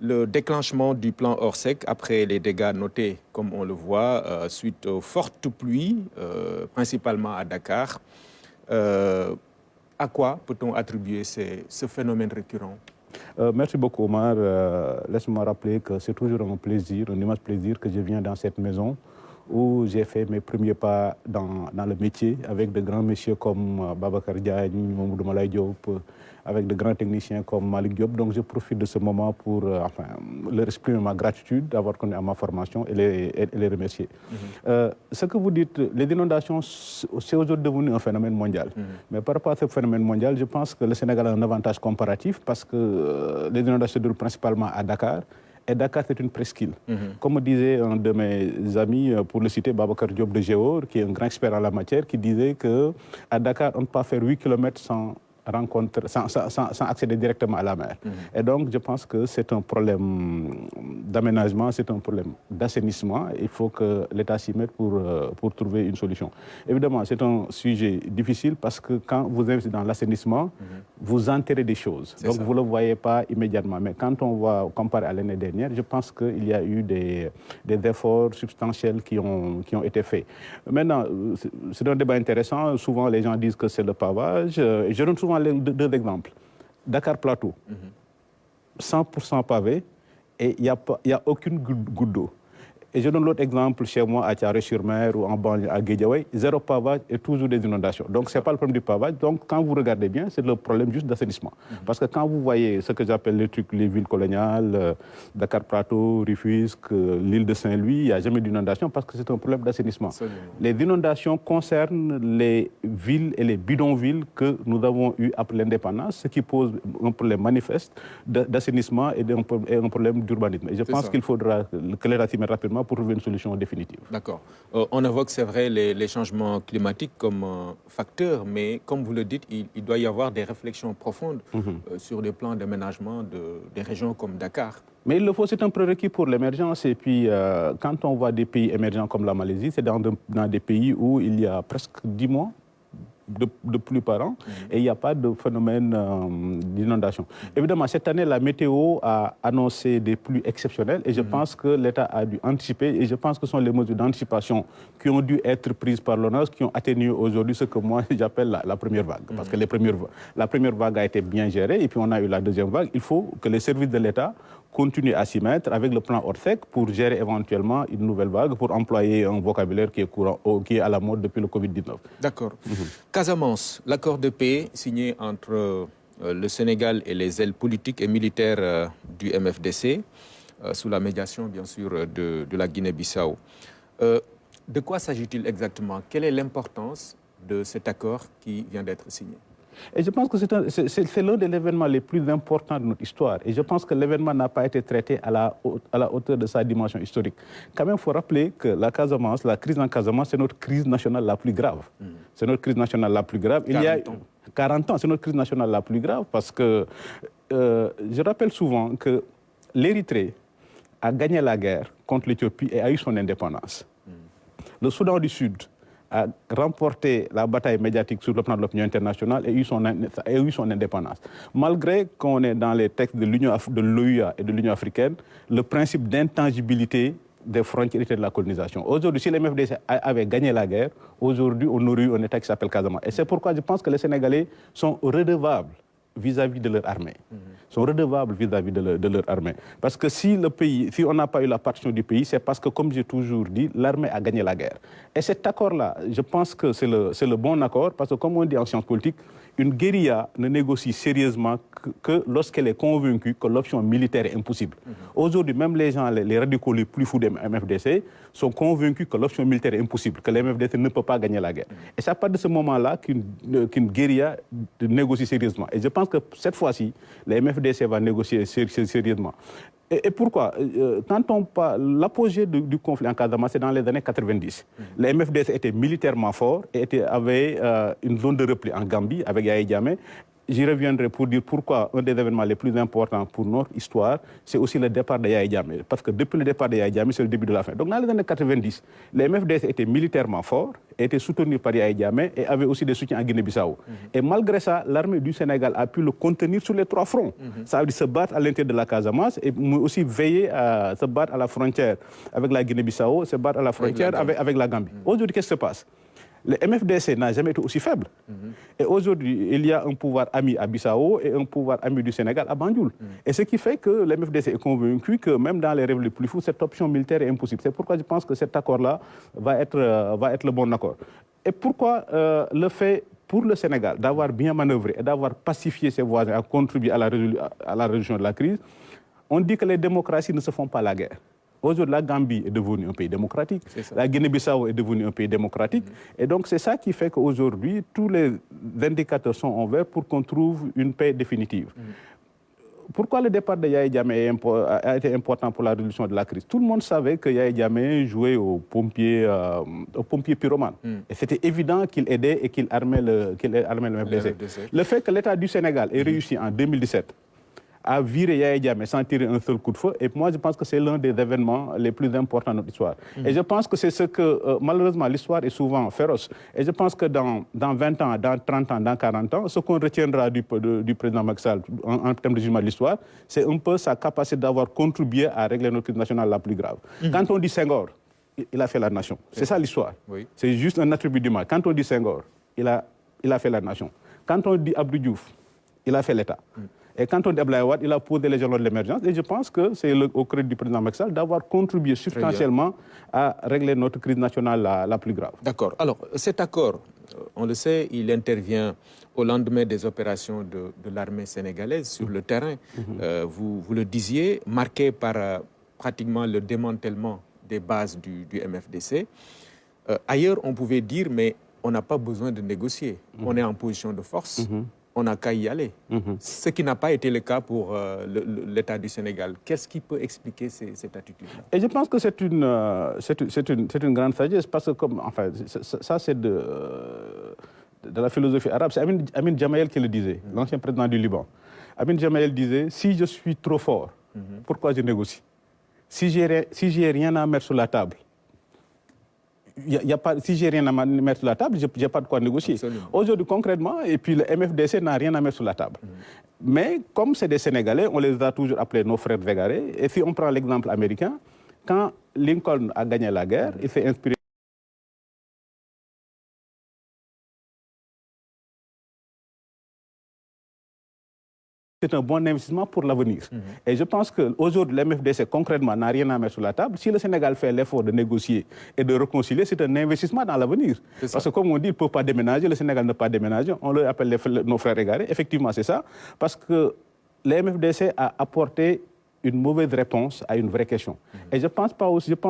le déclenchement du plan Orsec après les dégâts notés, comme on le voit, suite aux fortes pluies, principalement à Dakar. À quoi peut-on attribuer ce phénomène récurrent? Merci beaucoup, Omar. Laisse-moi rappeler que c'est toujours un plaisir, un immense plaisir que je viens dans cette maison où j'ai fait mes premiers pas dans le métier avec de grands messieurs comme Babacar Diagne, Mamoudou Malay Diop, avec de grands techniciens comme Malik Diop. Donc je profite de ce moment pour leur exprimer ma gratitude d'avoir connu à ma formation et les remercier. Ce que vous dites, les inondations, c'est aujourd'hui devenu un phénomène mondial. Mais par rapport à ce phénomène mondial, je pense que le Sénégal a un avantage comparatif parce que les inondations se déroulent principalement à Dakar. Et Dakar, c'est une presqu'île. Comme disait un de mes amis, pour le citer, Babacar Diop de Géor, qui est un grand expert en la matière, qui disait qu'à Dakar, on ne peut pas faire 8 km sans accéder directement à la mer. Et donc, je pense que c'est un problème d'aménagement, c'est un problème d'assainissement. Il faut que l'État s'y mette pour trouver une solution. Évidemment, c'est un sujet difficile parce que quand vous investissez dans l'assainissement, vous enterrez des choses. Donc, vous ne le voyez pas immédiatement. Mais quand on va comparer à l'année dernière, je pense qu'il y a eu des efforts substantiels qui ont été faits. Maintenant, c'est un débat intéressant. Souvent, les gens disent que c'est le pavage. Je donne souvent deux exemples. Dakar Plateau, 100% pavé et il n'y a aucune goutte d'eau. Et je donne l'autre exemple chez moi à Thiaroye-sur-Mer ou en banlieue à Guédiawaye, zéro pavage et toujours des inondations. Donc ce n'est pas le problème du pavage. Donc quand vous regardez bien, c'est le problème juste d'assainissement. Parce que quand vous voyez ce que j'appelle les villes coloniales, Dakar Plateau, Rufisque, l'île de Saint-Louis, il n'y a jamais d'inondation parce que c'est un problème d'assainissement. Les inondations concernent les villes et les bidonvilles que nous avons eues après l'indépendance, ce qui pose un problème manifeste d'assainissement et un problème d'urbanisme. Et je pense qu'il faudra que l'État s'y mette rapidement pour trouver une solution définitive. D'accord. On évoque, c'est vrai, les changements climatiques comme facteur, mais comme vous le dites, il doit y avoir des réflexions profondes sur les plans d'aménagement des régions comme Dakar. Mais il le faut, c'est un prérequis pour l'émergence. Et puis, quand on voit des pays émergents comme la Malaisie, c'est dans des pays où il y a presque 10 mois de pluie par an et il n'y a pas de phénomène d'inondation. Évidemment, cette année, la météo a annoncé des pluies exceptionnelles et je pense que l'État a dû anticiper et je pense que ce sont les mesures d'anticipation qui ont dû être prises par l'ONAS qui ont atténué aujourd'hui ce que moi j'appelle la première vague. Parce que la première vague a été bien gérée et puis on a eu la deuxième vague. Il faut que les services de l'État continuer à s'y mettre avec le plan Orsec pour gérer éventuellement une nouvelle vague, pour employer un vocabulaire qui est à la mode depuis le Covid-19. D'accord. Casamance, l'accord de paix signé entre le Sénégal et les ailes politiques et militaires du MFDC, sous la médiation, bien sûr, de la Guinée-Bissau. De quoi s'agit-il exactement? Quelle est l'importance de cet accord qui vient d'être signé? Et je pense que c'est l'un des événements les plus importants de notre histoire. Et je pense que l'événement n'a pas été traité à la hauteur de sa dimension historique. Quand même, il faut rappeler que la crise en Casamance, c'est notre crise nationale la plus grave. C'est notre crise nationale la plus grave. Il y a 40 ans, c'est notre crise nationale la plus grave parce que je rappelle souvent que l'Érythrée a gagné la guerre contre l'Éthiopie et a eu son indépendance. Le Soudan du Sud a remporté la bataille médiatique sur le plan de l'opinion internationale et a eu son indépendance. Malgré qu'on est dans les textes de l'OUA et de l'Union africaine, le principe d'intangibilité des frontières et de la colonisation. Aujourd'hui, si les MFDC avaient gagné la guerre, aujourd'hui, on aurait eu un État qui s'appelle Casamance. Et c'est pourquoi je pense que les Sénégalais sont redevables vis-à-vis de leur armée. Sont redevables vis-à-vis de leur armée. Parce que si on n'a pas eu la partition du pays, c'est parce que, comme j'ai toujours dit, l'armée a gagné la guerre. Et cet accord-là, je pense que c'est le bon accord, parce que comme on dit en sciences politiques, une guérilla ne négocie sérieusement que lorsqu'elle est convaincue que l'option militaire est impossible. Aujourd'hui, même les gens, les radicaux les plus fous des MFDC, sont convaincus que l'option militaire est impossible, que les MFDC ne peuvent pas gagner la guerre. Et c'est à partir de ce moment-là qu'une guérilla négocie sérieusement. Et je pense que cette fois-ci, les MFDC va négocier sérieusement. Et pourquoi? L'apogée du conflit en Casamance, c'est dans les années 90. Les MFDC étaient militairement forts et avaient une zone de repli en Gambie avec Yahya Jammeh. j'y reviendrai pour dire pourquoi un des événements les plus importants pour notre histoire, c'est aussi le départ de Yahya Jammeh. Parce que depuis le départ de Yahya Jammeh, c'est le début de la fin. Donc dans les années 90, les MFDC étaient militairement forts, étaient soutenus par Yahya Jammeh et avaient aussi des soutiens en Guinée-Bissau. Et malgré ça, l'armée du Sénégal a pu le contenir sur les 3 fronts. Ça veut dire se battre à l'intérieur de la Casamance et aussi veiller à se battre à la frontière avec la Guinée-Bissau, se battre à la frontière avec la Gambie. Aujourd'hui, qu'est-ce qui se passe? Le MFDC n'a jamais été aussi faible. Et aujourd'hui, il y a un pouvoir ami à Bissau et un pouvoir ami du Sénégal à Banjul. Et ce qui fait que le MFDC est convaincu que même dans les rêves les plus fous, cette option militaire est impossible. C'est pourquoi je pense que cet accord-là va être le bon accord. Et pourquoi le fait pour le Sénégal d'avoir bien manœuvré et d'avoir pacifié ses voisins a contribué à la résolution de la crise? On dit que les démocraties ne se font pas la guerre. Aujourd'hui, la Gambie est devenue un pays démocratique, la Guinée-Bissau est devenue un pays démocratique. Et donc, c'est ça qui fait qu'aujourd'hui, tous les indicateurs sont en vert pour qu'on trouve une paix définitive. Pourquoi le départ de Yahya Jammeh a été important pour la résolution de la crise? Tout le monde savait que Yahya Jammeh jouait aux pompiers pyromanes. Et c'était évident qu'il aidait et qu'il armait le MFDC. Le fait que l'État du Sénégal ait réussi en 2017 à virer Yahya Jammeh sans tirer un seul coup de feu. Et moi, je pense que c'est l'un des événements les plus importants de notre histoire. Et je pense que c'est ce que, malheureusement, l'histoire est souvent féroce. Et je pense que dans 20 ans, dans 30 ans, dans 40 ans, ce qu'on retiendra du président Macky Sall en termes de jugement de l'histoire, c'est un peu sa capacité d'avoir contribué à régler notre crise nationale la plus grave. Quand on dit Senghor, il a fait la nation. C'est ça l'histoire. C'est juste un attribut du mal. Quand on dit Senghor, il a fait la nation. Quand on dit Abdou Diouf, il a fait l'État. Et quand on dit Abdoulaye Wade, il a posé les jalons de l'émergence. Et je pense que c'est au crédit du président Macky Sall d'avoir contribué substantiellement à régler notre crise nationale la plus grave. D'accord. Alors, cet accord, on le sait, il intervient au lendemain des opérations de l'armée sénégalaise sur le terrain. Vous le disiez, marqué par pratiquement le démantèlement des bases du MFDC. Ailleurs, on pouvait dire, mais on n'a pas besoin de négocier. On est en position de force. On n'a qu'à y aller. Ce qui n'a pas été le cas pour l'État du Sénégal. Qu'est-ce qui peut expliquer cette attitude-là? Et je pense que c'est une grande sagesse, parce que enfin, ça c'est de la philosophie arabe. C'est Amin Gemayel qui le disait, l'ancien président du Liban. Amin Gemayel disait, si je suis trop fort, pourquoi je négocie? Si j'ai rien à mettre sur la table, si j'ai rien à mettre sur la table, je n'ai pas de quoi négocier. Aujourd'hui, concrètement, et puis le MFDC n'a rien à mettre sur la table. Mais comme c'est des Sénégalais, on les a toujours appelés nos frères égarés. Et si on prend l'exemple américain, quand Lincoln a gagné la guerre, il s'est inspiré. C'est un bon investissement pour l'avenir. Et je pense qu'aujourd'hui, le MFDC, concrètement, n'a rien à mettre sur la table. Si le Sénégal fait l'effort de négocier et de réconcilier, c'est un investissement dans l'avenir. Parce que comme on dit, il ne peut pas déménager, le Sénégal ne peut pas déménager, on le appelle nos frères égarés. Effectivement, c'est ça. Parce que le MFDC a apporté une mauvaise réponse à une vraie question. Et je pense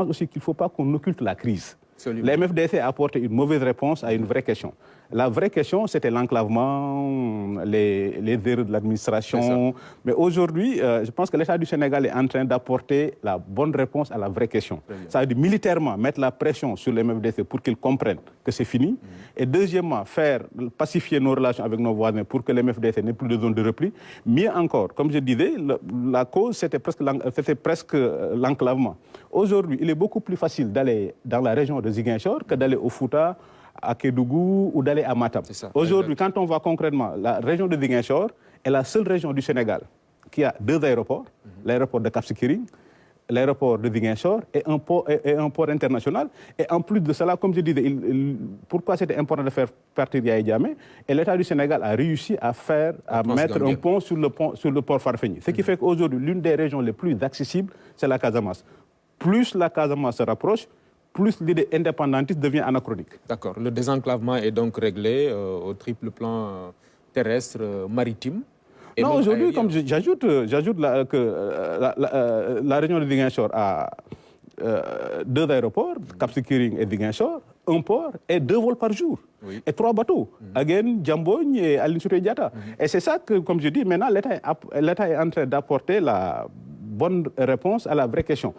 aussi qu'il ne faut pas qu'on occulte la crise. Le MFDC a apporté une mauvaise réponse à une vraie question. La vraie question, c'était l'enclavement, les erreurs de l'administration. Mais aujourd'hui, je pense que l'État du Sénégal est en train d'apporter la bonne réponse à la vraie question. Ça veut dire militairement mettre la pression sur le MFDC pour qu'ils comprennent que c'est fini. Et deuxièmement, pacifier nos relations avec nos voisins pour que le MFDC n'ait plus de zone de repli. Mieux encore, comme je disais, la cause, c'était presque l'enclavement. Aujourd'hui, il est beaucoup plus facile d'aller dans la région de Ziguinchor que d'aller au Fouta, à Kédougou ou d'aller à Matam. Aujourd'hui, quand on voit concrètement, la région de Ziguinchor est la seule région du Sénégal qui a 2 aéroports, l'aéroport de Cap Skirring, l'aéroport de Ziguinchor et un port international. Et en plus de cela, comme je disais, pourquoi c'était important de faire partir Yahya Jammeh? Et l'État du Sénégal a réussi à mettre un pont sur le port Farfenni. Ce qui fait qu'aujourd'hui, l'une des régions les plus accessibles, c'est la Casamance. Plus la Casamance se rapproche, plus l'idée indépendantiste devient anachronique. D'accord. Le désenclavement est donc réglé au triple plan terrestre, maritime. Et non, aujourd'hui, comme j'ajoute que la région de Ziguinchor a 2 aéroports, Cap Skirring et Ziguinchor, un port et 2 vols par jour. Et 3 bateaux, Agen, Djambogne et Aline Sitoé Diatta. Et c'est ça que, comme je dis, maintenant, l'État est en train d'apporter la bonne réponse à la vraie question.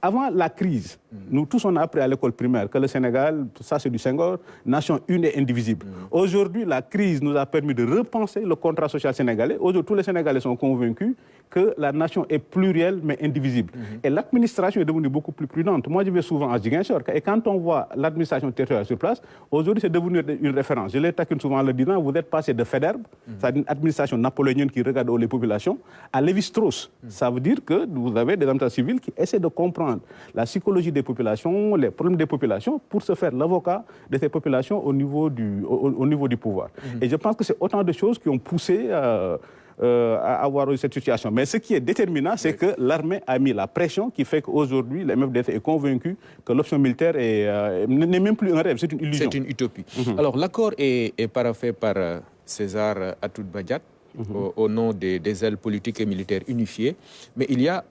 avant la crise, nous tous on a appris à l'école primaire que le Sénégal, ça c'est du Senghor, nation une et indivisible. Aujourd'hui, la crise nous a permis de repenser le contrat social sénégalais. Aujourd'hui, tous les Sénégalais sont convaincus que la nation est plurielle mais indivisible. Et l'administration est devenue beaucoup plus prudente. Moi, je vais souvent à Ziguinchor et quand on voit l'administration territoriale sur place, aujourd'hui c'est devenu une référence. Je les taquine souvent en le disant, vous êtes passé de FEDERB, c'est-à-dire une administration napoléonienne qui regarde les populations, à Lévi-Strauss. Ça veut dire que vous avez des administrations civiles qui essaient de comprendre la psychologie des populations, les problèmes des populations, pour se faire l'avocat de ces populations au niveau du pouvoir. Et je pense que c'est autant de choses qui ont poussé à avoir eu cette situation. Mais ce qui est déterminant, c'est que l'armée a mis la pression qui fait qu'aujourd'hui, le MFDC est convaincu que l'option militaire n'est même plus un rêve, c'est une illusion. C'est une utopie. Alors, l'accord est paraphé par César Atoute-Badiate au nom des ailes politiques et militaires unifiées. Mais il y a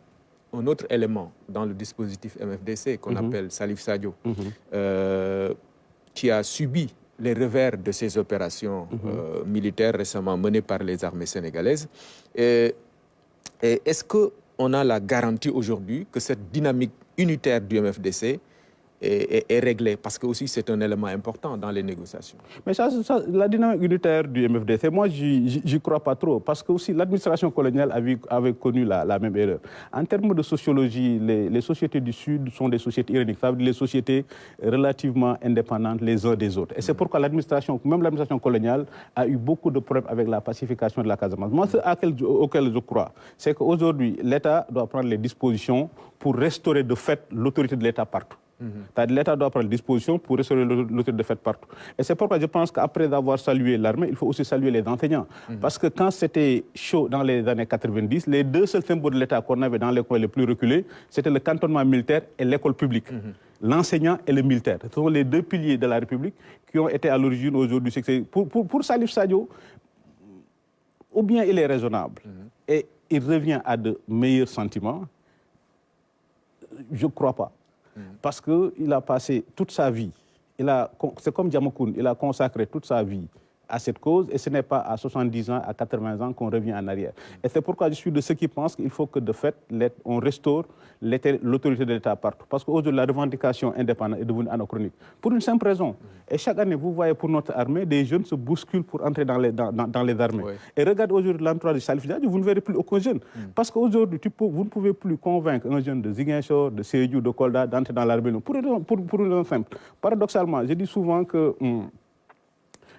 un autre élément dans le dispositif MFDC qu'on appelle Salif Sadio, qui a subi les revers de ces opérations militaires récemment menées par les armées sénégalaises. Et est-ce qu'on a la garantie aujourd'hui que cette dynamique unitaire du MFDC est réglée? Parce que aussi c'est un élément important dans les négociations. Mais ça, la dynamique unitaire du MFDC, moi j'y crois pas trop, parce que aussi l'administration coloniale avait connu la même erreur. En termes de sociologie, les sociétés du Sud sont des sociétés ironiques, ça veut dire les sociétés relativement indépendantes les uns des autres. Et c'est pourquoi l'administration, même l'administration coloniale, a eu beaucoup de problèmes avec la pacification de la Casamance. Moi, ce auquel je crois, c'est qu'aujourd'hui, l'État doit prendre les dispositions pour restaurer de fait l'autorité de l'État partout. L'État doit prendre disposition pour restaurer l'autorité de fait partout. Et c'est pourquoi je pense qu'après avoir salué l'armée, il faut aussi saluer les enseignants. Parce que quand c'était chaud dans les années 90, les deux seuls symboles de l'État qu'on avait dans les coins les plus reculés, c'était le cantonnement militaire et l'école publique. L'enseignant et le militaire. Ce sont les deux piliers de la République qui ont été à l'origine aujourd'hui. Pour Salif Sadio, ou bien il est raisonnable et il revient à de meilleurs sentiments, je ne crois pas. Parce qu'il a passé toute sa vie, c'est comme Diamokoun, il a consacré toute sa vie à cette cause et ce n'est pas à 70 ans, à 80 ans qu'on revient en arrière. Et c'est pourquoi je suis de ceux qui pensent qu'il faut que de fait, on restaure l'autorité de l'État partout. Parce qu'aujourd'hui, la revendication indépendante est devenue anachronique. Pour une simple raison. Et chaque année, vous voyez pour notre armée, des jeunes se bousculent pour entrer dans les armées. Oui. Et regardez aujourd'hui l'entourage de Salif Sadio, vous ne verrez plus aucun jeune. Parce qu'aujourd'hui, vous ne pouvez plus convaincre un jeune de Ziguinchor, de Sédhiou, de Kolda d'entrer dans la rébellion. Pour une raison simple. Paradoxalement, je dis souvent que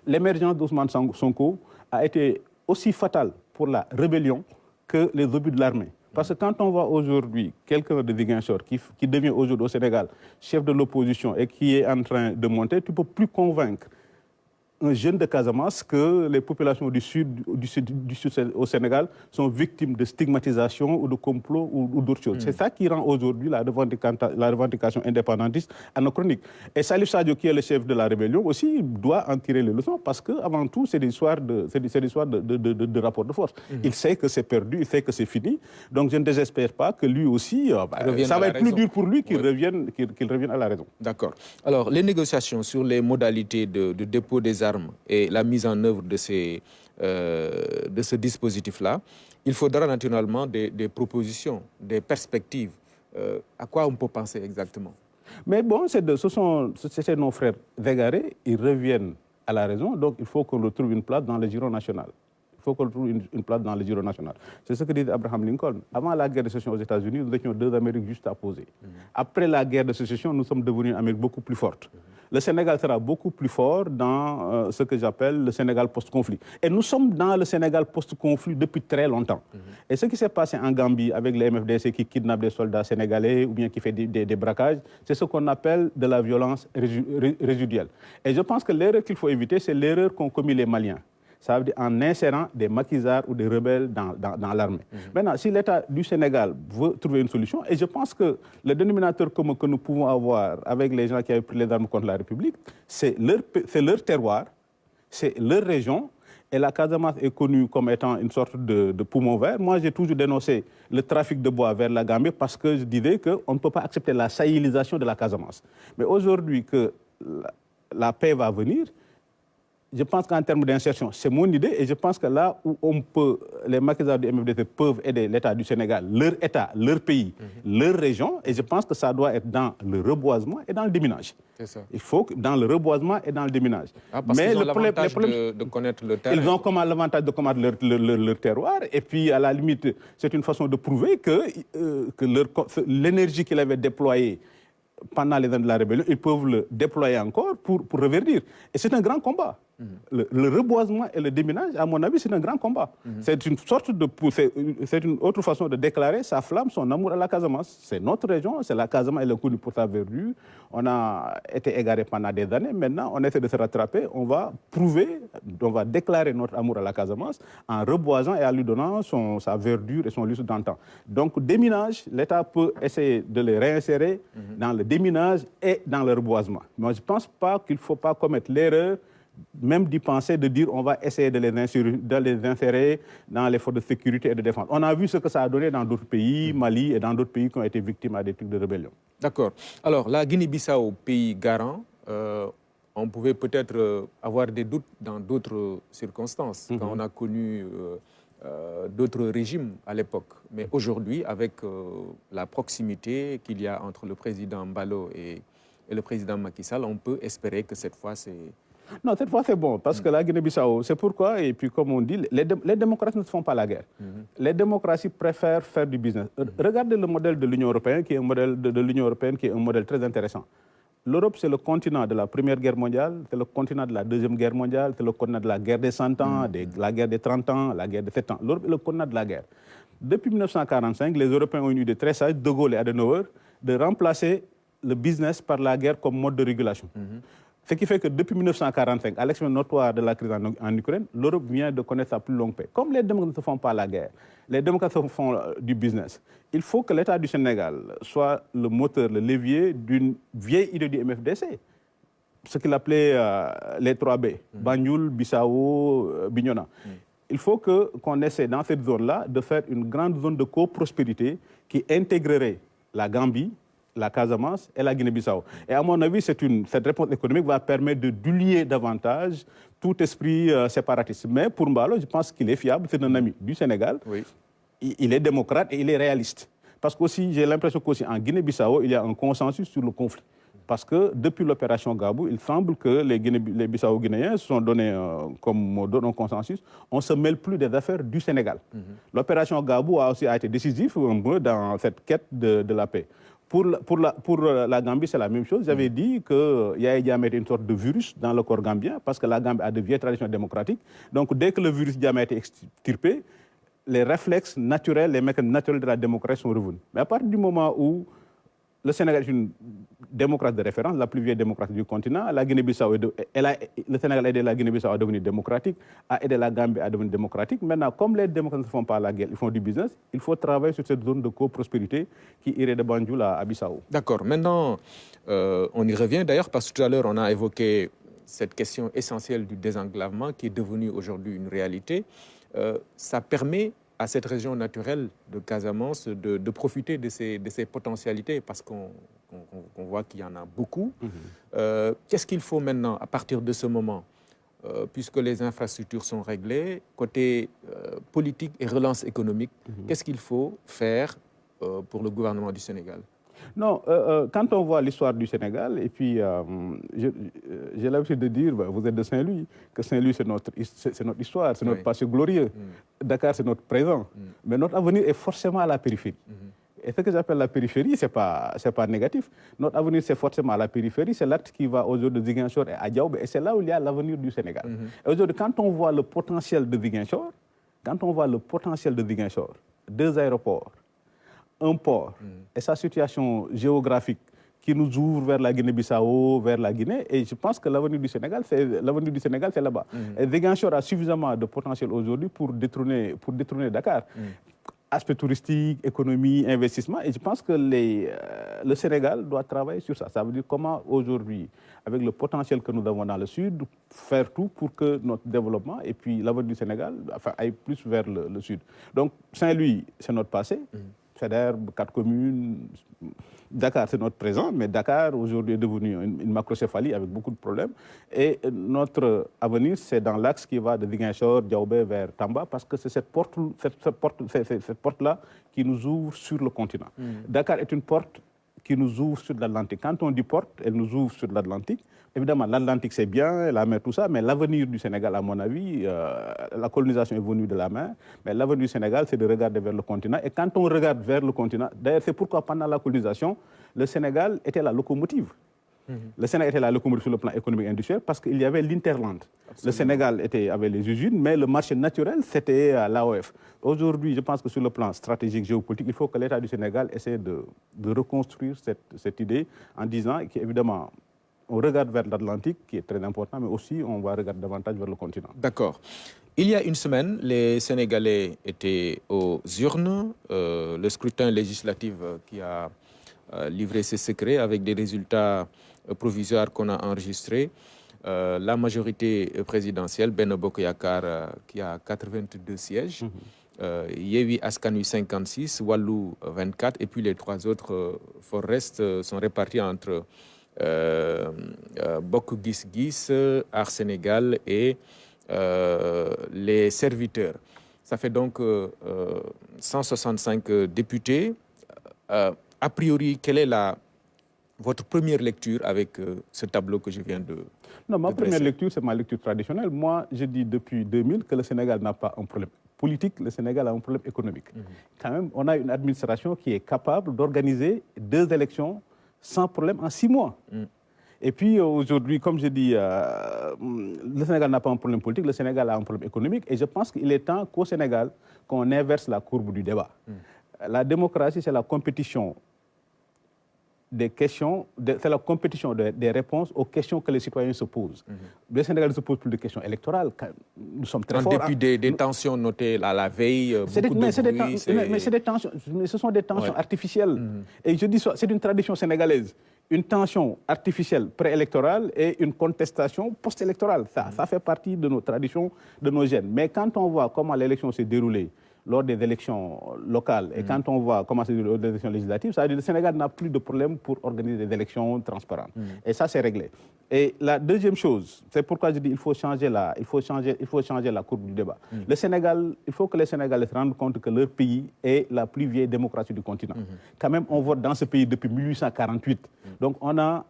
l'émergence d'Ousmane Sonko a été aussi fatale pour la rébellion que les obus de l'armée. Parce que quand on voit aujourd'hui quelqu'un de Ziguinchor qui devient aujourd'hui au Sénégal chef de l'opposition et qui est en train de monter, tu ne peux plus convaincre un jeune de Casamance que les populations du sud au Sénégal sont victimes de stigmatisation ou de complots ou d'autres choses. C'est ça qui rend aujourd'hui la revendication indépendantiste anachronique. Et Salif Sadio, qui est le chef de la rébellion, aussi doit en tirer les leçons parce qu'avant tout, c'est des histoires de rapport de force. Il sait que c'est perdu, il sait que c'est fini. Donc je ne désespère pas que lui aussi, ça va être plus dur pour lui qu'il revienne à la raison. D'accord. Alors, les négociations sur les modalités de dépôt des armes et la mise en œuvre de ce dispositif-là, il faudra naturellement des propositions, des perspectives. À quoi on peut penser exactement? Mais bon, c'est nos frères égarés, ils reviennent à la raison, donc il faut qu'on retrouve une place dans le giron national. Il faut qu'on trouve une place dans le giron national. C'est ce que disait Abraham Lincoln. Avant la guerre de sécession aux États-Unis, nous étions deux Amériques juste à poser. Après la guerre de sécession, nous sommes devenus une Amérique beaucoup plus forte. Le Sénégal sera beaucoup plus fort dans ce que j'appelle le Sénégal post-conflit. Et nous sommes dans le Sénégal post-conflit depuis très longtemps. Et ce qui s'est passé en Gambie avec les MFDC qui kidnappent des soldats sénégalais ou bien qui fait des braquages, c'est ce qu'on appelle de la violence résiduelle. Et je pense que l'erreur qu'il faut éviter, c'est l'erreur qu'ont commis les Maliens. Ça veut dire en insérant des maquisards ou des rebelles dans l'armée. Maintenant, si l'État du Sénégal veut trouver une solution, et je pense que le dénominateur commun que nous pouvons avoir avec les gens qui avaient pris les armes contre la République, c'est leur terroir, c'est leur région, et la Casamance est connue comme étant une sorte de poumon vert. Moi, j'ai toujours dénoncé le trafic de bois vers la Gambie parce que je disais qu'on ne peut pas accepter la sahélisation de la Casamance. Mais aujourd'hui que la paix va venir, je pense qu'en termes d'insertion, c'est mon idée et je pense que là où les maquisards du MFDC peuvent aider l'État du Sénégal, leur État, leur pays, leur région, et je pense que ça doit être dans le reboisement et dans le déminage. C'est ça. Il faut que dans le reboisement et dans le déminage. Parce qu'ils ont l'avantage de connaître le terrain. Ils ont l'avantage de connaître leur terroir et puis à la limite, c'est une façon de prouver que l'énergie qu'ils avaient déployée pendant les années de la rébellion, ils peuvent le déployer encore pour reverdir. Et c'est un grand combat. Le reboisement et le déminage, à mon avis, c'est un grand combat. C'est une sorte de... C'est une autre façon de déclarer sa flamme, son amour à la Casamance. C'est notre région, c'est la Casamance, elle est connue pour sa verdure. On a été égarés pendant des années. Maintenant, on essaie de se rattraper. On va prouver, on va déclarer notre amour à la Casamance en reboisant et en lui donnant sa verdure et son lustre d'antan. Donc, déminage, l'État peut essayer de les réinsérer dans le déminage et dans le reboisement. Mais je ne pense pas qu'il ne faut pas commettre l'erreur même d'y penser, de dire on va essayer de les insérer dans les forces de sécurité et de défense. On a vu ce que ça a donné dans d'autres pays, Mali et dans d'autres pays qui ont été victimes à des trucs de rébellion. D'accord. Alors, la Guinée-Bissau, pays garant, on pouvait peut-être avoir des doutes dans d'autres circonstances, quand on a connu d'autres régimes à l'époque. Mais aujourd'hui, avec la proximité qu'il y a entre le président Mbalo et le président Macky Sall, on peut espérer que cette fois, c'est... Non, cette fois, c'est bon, parce que la Guinée-Bissau, c'est pourquoi, et puis comme on dit, les démocraties ne font pas la guerre. Les démocraties préfèrent faire du business. Regardez le modèle de l'Union européenne, qui est un modèle de l'Union européenne, qui est un modèle très intéressant. L'Europe, c'est le continent de la Première Guerre mondiale, c'est le continent de la Deuxième Guerre mondiale, c'est le continent de la guerre des 100 ans, de la guerre des 30 ans, la guerre des 7 ans. L'Europe est le continent de la guerre. Depuis 1945, les Européens ont eu une idée très sage, De Gaulle et Adenauer, de remplacer le business par la guerre comme mode de régulation. Ce qui fait que depuis 1945, à l'exception notoire de la crise en Ukraine, l'Europe vient de connaître sa plus longue paix. Comme les démocrates ne font pas la guerre, les démocrates font du business, il faut que l'État du Sénégal soit le moteur, le levier d'une vieille idée du MFDC. Ce qu'il appelait les 3B, Banjul, Bissau, Bignona. Il faut qu'on essaie dans cette zone-là de faire une grande zone de coprospérité qui intégrerait la Gambie, la Casamance et la Guinée-Bissau. Et à mon avis, cette réponse économique va permettre de diluer davantage tout esprit séparatiste. Mais pour Mbalo, je pense qu'il est fiable, c'est un ami du Sénégal. Oui. Il est démocrate et il est réaliste. Parce que j'ai l'impression qu'en Guinée-Bissau, il y a un consensus sur le conflit. Parce que depuis l'opération Gabou, il semble que les Bissau-Guinéens se sont donnés comme mot un consensus. On ne se mêle plus des affaires du Sénégal. L'opération Gabou a aussi été décisive un peu dans cette quête de la paix. Pour la Gambie, c'est la même chose. J'avais dit qu'il y a une sorte de virus dans le corps gambien, parce que la Gambie a de vieilles traditions démocratiques. Donc, dès que le virus a été extirpé, les réflexes naturels, les mécanismes naturels de la démocratie sont revenus. Mais à partir du moment où le Sénégal est une démocratie de référence, la plus vieille démocratie du continent, la Guinée-Bissau, le Sénégal a aidé la Guinée-Bissau à devenir démocratique, a aidé la Gambie à devenir démocratique. Maintenant, comme les démocrates ne font pas la guerre, ils font du business, il faut travailler sur cette zone de coprospérité qui irait de Banjul à Bissau. D'accord. Maintenant, on y revient d'ailleurs parce que tout à l'heure, on a évoqué cette question essentielle du désenclavement qui est devenue aujourd'hui une réalité. Ça permet à cette région naturelle de Casamance de profiter de ses potentialités parce qu'on voit qu'il y en a beaucoup. Qu'est-ce qu'il faut maintenant, à partir de ce moment, puisque les infrastructures sont réglées, côté politique et relance économique, qu'est-ce qu'il faut faire pour le gouvernement du Sénégal? Non, quand on voit l'histoire du Sénégal, et puis j'ai l'habitude de dire, vous êtes de Saint-Louis, que Saint-Louis c'est notre histoire, c'est notre passé glorieux. Dakar c'est notre présent, mais notre avenir est forcément à la périphérie. Et ce que j'appelle la périphérie, ce n'est pas négatif. Notre avenir, c'est forcément à la périphérie. C'est l'acte qui va aujourd'hui de Ziguinchor et à Diaoubé. Et c'est là où il y a l'avenir du Sénégal. Et aujourd'hui, quand on voit le potentiel de Ziguinchor, 2 aéroports, un port et sa situation géographique qui nous ouvre vers la Guinée-Bissau, vers la Guinée. Et je pense que l'avenir du Sénégal, c'est là-bas. Et Ziguinchor a suffisamment de potentiel aujourd'hui pour détrôner Dakar. Aspect touristique, économie, investissement. Et je pense que le Sénégal doit travailler sur ça. Ça veut dire comment aujourd'hui, avec le potentiel que nous avons dans le Sud, faire tout pour que notre développement et puis l'avenir du Sénégal aille plus vers le Sud. Donc Saint-Louis, c'est notre passé. Faidherbe, 4 communes. Dakar, c'est notre présent, mais Dakar, aujourd'hui, est devenu une macrocéphalie avec beaucoup de problèmes. Et notre avenir, c'est dans l'axe qui va de Ziguinchor, Diaoubé vers Tamba, parce que c'est cette porte-là qui nous ouvre sur le continent. Dakar est une porte qui nous ouvre sur l'Atlantique. Quand on dit porte, elle nous ouvre sur l'Atlantique. Évidemment, l'Atlantique, c'est bien, la mer, tout ça, mais l'avenir du Sénégal, à mon avis, la colonisation est venue de la mer, mais l'avenir du Sénégal, c'est de regarder vers le continent. Et quand on regarde vers le continent, d'ailleurs, c'est pourquoi pendant la colonisation, le Sénégal était la locomotive. Le Sénégal était la locomotive sur le plan économique et industriel parce qu'il y avait l'Interland. Le Sénégal avait les usines, mais le marché naturel, c'était l'AOF. Aujourd'hui, je pense que sur le plan stratégique, géopolitique, il faut que l'État du Sénégal essaie de reconstruire cette idée en disant qu'évidemment, on regarde vers l'Atlantique, qui est très important, mais aussi on va regarder davantage vers le continent. D'accord. Il y a une semaine, les Sénégalais étaient aux urnes. Le scrutin législatif qui a livré ses secrets avec des résultats provisoires qu'on a enregistrés. La majorité présidentielle, Benno Bokk Yakaar, qui a 82 sièges. Yewwi Askan Wi 56, Wallu 24, et puis les 3 autres for rest sont répartis entre Bokk Gis Gis, Aar Sénégal et les serviteurs. Ça fait donc 165 députés. A priori, quelle est votre première lecture avec ce tableau que je viens de Non, ma dresser? première lecture, c'est ma lecture traditionnelle. Moi, je dis depuis 2000 que le Sénégal n'a pas un problème politique, le Sénégal a un problème économique. Quand même, on a une administration qui est capable d'organiser 2 élections sans problème en 6 mois. Et puis aujourd'hui, comme je dis, le Sénégal n'a pas un problème politique, le Sénégal a un problème économique. Et je pense qu'il est temps qu'au Sénégal, qu'on inverse la courbe du débat. La démocratie, c'est la compétition des questions, c'est la compétition des réponses aux questions que les citoyens se posent. Le Sénégal ne se pose plus de questions électorales. Nous sommes très forts. En dépit des tensions notées à la veille, mais ce sont des tensions artificielles. Et je dis ça, c'est une tradition sénégalaise. Une tension artificielle préélectorale et une contestation post-électorale. Ça fait partie de nos traditions, de nos gènes. Mais quand on voit comment l'élection s'est déroulée lors des élections locales et quand on voit comment s'est déroulée lors des élections législatives, ça veut dire que le Sénégal n'a plus de problème pour organiser des élections transparentes. Et ça, c'est réglé. Et la deuxième chose, c'est pourquoi je dis qu'il faut changer la courbe du débat. Le Sénégal, il faut que les Sénégalais se rendent compte que leur pays est la plus vieille démocratie du continent. Quand même, on vote dans ce pays depuis 1848. Donc, on a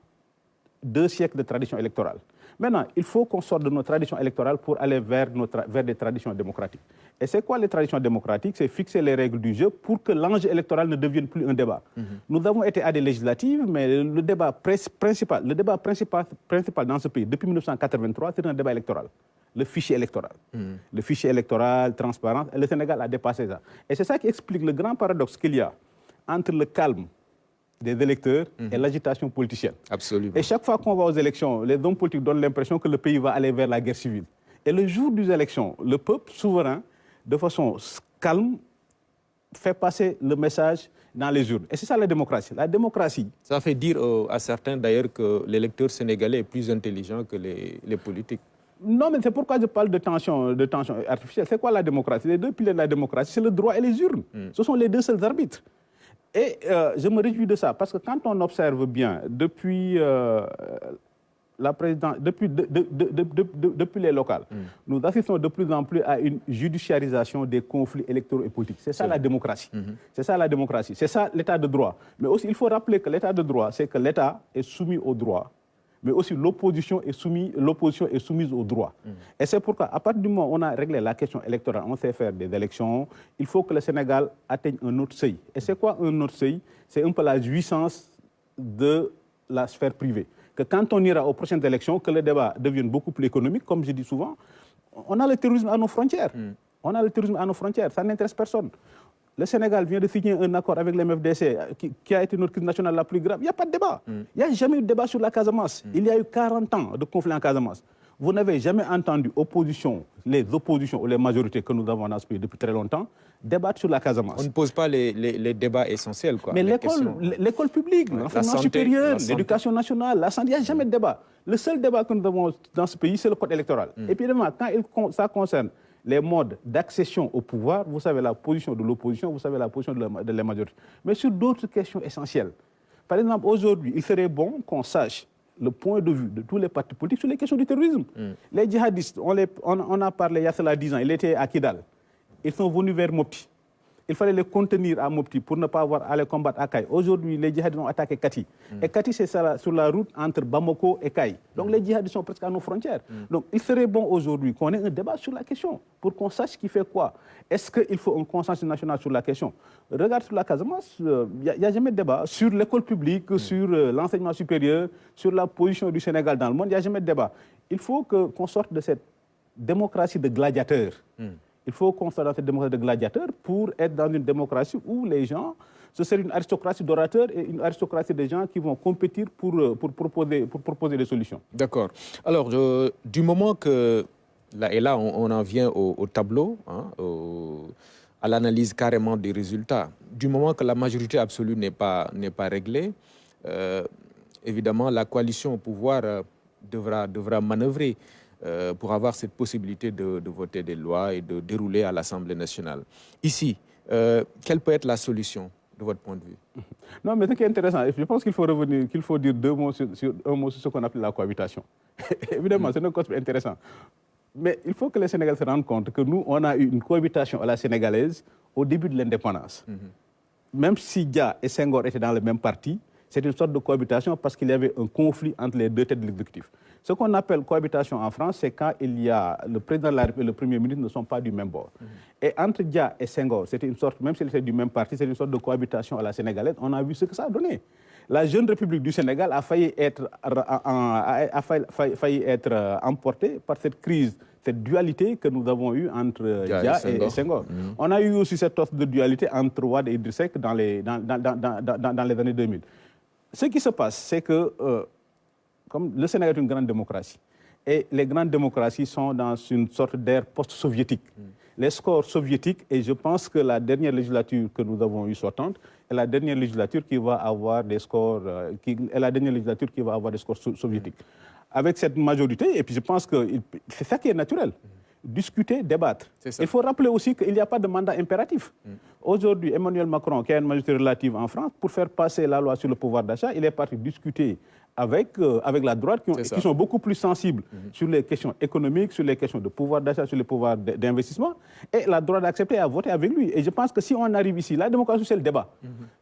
2 siècles de tradition électorale. Maintenant, il faut qu'on sorte de nos traditions électorales pour aller vers des traditions démocratiques. Et c'est quoi les traditions démocratiques? C'est fixer les règles du jeu pour que l'enjeu électoral ne devienne plus un débat. Nous avons été à des législatives, mais le débat principal dans ce pays, depuis 1983, c'est un débat électoral. Le fichier électoral. Le fichier électoral, transparent, et le Sénégal a dépassé ça. Et c'est ça qui explique le grand paradoxe qu'il y a entre le calme des électeurs et l'agitation politicienne. Absolument. Et chaque fois qu'on va aux élections, les hommes politiques donnent l'impression que le pays va aller vers la guerre civile. Et le jour des élections, le peuple souverain, de façon calme, fait passer le message dans les urnes. Et c'est ça la démocratie. La démocratie... Ça fait dire à certains d'ailleurs que l'électeur sénégalais est plus intelligent que les politiques. Non, mais c'est pourquoi je parle de tension artificielle. C'est quoi la démocratie? Les 2 piliers de la démocratie, c'est le droit et les urnes. Ce sont les 2 seuls arbitres. Et je me réjouis de ça, parce que quand on observe bien, depuis les locales, nous assistons de plus en plus à une judiciarisation des conflits électoraux et politiques. C'est ça la démocratie. C'est ça la démocratie. C'est ça l'état de droit. Mais aussi, il faut rappeler que l'état de droit, c'est que l'État est soumis au droit, mais aussi l'opposition est soumise au droit. Et c'est pourquoi, à partir du moment où on a réglé la question électorale, on sait faire des élections, il faut que le Sénégal atteigne un autre seuil. Et c'est quoi un autre seuil? C'est un peu la jouissance de la sphère privée. Que quand on ira aux prochaines élections, que le débat devienne beaucoup plus économique, comme je dis souvent, on a le terrorisme à nos frontières. On a le terrorisme à nos frontières, ça n'intéresse personne. Le Sénégal vient de signer un accord avec l'MFDC qui a été notre crise nationale la plus grave. Il n'y a pas de débat. Il n'y a jamais eu de débat sur la Casamance. Il y a eu 40 ans de conflit en Casamance. Vous n'avez jamais entendu les oppositions ou les majorités que nous avons dans ce pays depuis très longtemps débattre sur la Casamance. On ne pose pas les débats essentiels, quoi. Mais l'école publique, l'enseignement supérieur, l'éducation nationale, la santé, il n'y a jamais de débat. Le seul débat que nous avons dans ce pays, c'est le code électoral. Et puis, évidemment, quand ça concerne les modes d'accession au pouvoir, vous savez la position de l'opposition, vous savez la position de la majorité. Mais sur d'autres questions essentielles, par exemple, aujourd'hui, il serait bon qu'on sache le point de vue de tous les partis politiques sur les questions du terrorisme. Les djihadistes, on a parlé il y a cela 10 ans, ils étaient à Kidal. Ils sont venus vers Mopti. Il fallait les contenir à Mopti pour ne pas avoir à les combattre à Kaï. Aujourd'hui, les djihadistes ont attaqué Kati. Et Kati, c'est sur la route entre Bamako et Kaï. Donc les djihadistes sont presque à nos frontières. Donc il serait bon aujourd'hui qu'on ait un débat sur la question pour qu'on sache qui fait quoi. Est-ce qu'il faut un consensus national sur la question? Regarde sur la Casamance, il n'y a jamais de débat. Sur l'école publique, sur l'enseignement supérieur, sur la position du Sénégal dans le monde, il n'y a jamais de débat. Il faut qu'on sorte de cette démocratie de gladiateurs. Il faut qu'on soit dans cette démocratie de gladiateurs pour être dans une démocratie où les gens, ce serait une aristocratie d'orateurs et une aristocratie des gens qui vont compétir pour proposer des solutions. D'accord. Alors, du moment que, là on en vient au tableau, hein, à l'analyse carrément des résultats, du moment que la majorité absolue n'est pas réglée, évidemment, la coalition au pouvoir devra manœuvrer pour avoir cette possibilité de voter des lois et de dérouler à l'Assemblée nationale. Ici, quelle peut être la solution de votre point de vue? Non, mais ce qui est intéressant, je pense qu'il faut dire un mot sur ce qu'on appelle la cohabitation. Évidemment, c'est un concept intéressant. Mais il faut que les Sénégalais se rendent compte que nous, on a eu une cohabitation à la sénégalaise au début de l'indépendance. Même si Dia et Senghor étaient dans le même parti, c'est une sorte de cohabitation parce qu'il y avait un conflit entre les deux têtes de l'exécutif. Ce qu'on appelle cohabitation en France, c'est quand il y a le président de la République et le Premier ministre ne sont pas du même bord. Et entre Dia et Senghor, c'était une sorte, même s'ils étaient du même parti, c'est une sorte de cohabitation à la sénégalaise. On a vu ce que ça a donné. La jeune République du Sénégal a failli être emportée par cette crise, cette dualité que nous avons eue entre Dia et Senghor. On a eu aussi cette offre de dualité entre Wade et Idriss Seck dans les années 2000. Ce qui se passe, c'est que comme le Sénégal est une grande démocratie, et les grandes démocraties sont dans une sorte d'ère post-soviétique. Les scores soviétiques, et je pense que la dernière législature que nous avons eue sortante est la dernière législature qui va avoir des scores, soviétiques. Avec cette majorité, et puis je pense que c'est ça qui est naturel. Discuter, débattre. Il faut rappeler aussi qu'il n'y a pas de mandat impératif. Aujourd'hui, Emmanuel Macron, qui a une majorité relative en France, pour faire passer la loi sur le pouvoir d'achat, il est parti discuter avec la droite qui sont beaucoup plus sensibles sur les questions économiques, sur les questions de pouvoir d'achat, sur les pouvoirs d'investissement. Et la droite a accepté à voter avec lui. Et je pense que si on arrive ici, la démocratie, c'est le débat.